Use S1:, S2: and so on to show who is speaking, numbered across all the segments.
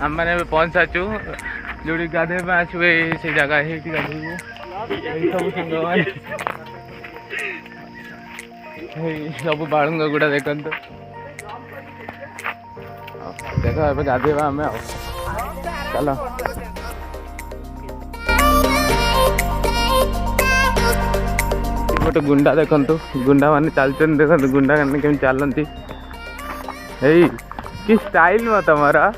S1: आम मैंने पहुँच साचु जो गाधे आसु से जगह है गाधेबू सब सांग सब बालुंग गुड़ा देखु देख ए गाधेबा आम चल गोटे गुंडा देखु गुंडा मान चलते देखो गुंडा केम चलती कि स्टाइल में तुम्हारा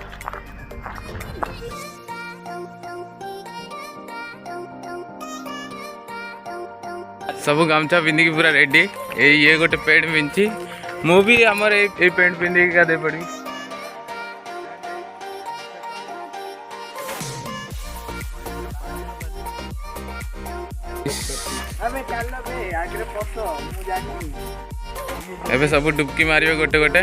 S1: सब गामछा पिंधिकी पूरा रेडी ये गोटे पेंट पिंधि मु भी आमर ये पेंट पिंधिकी गाधे पड़ी एबे सब डुबकी मारियो गोटे गोटे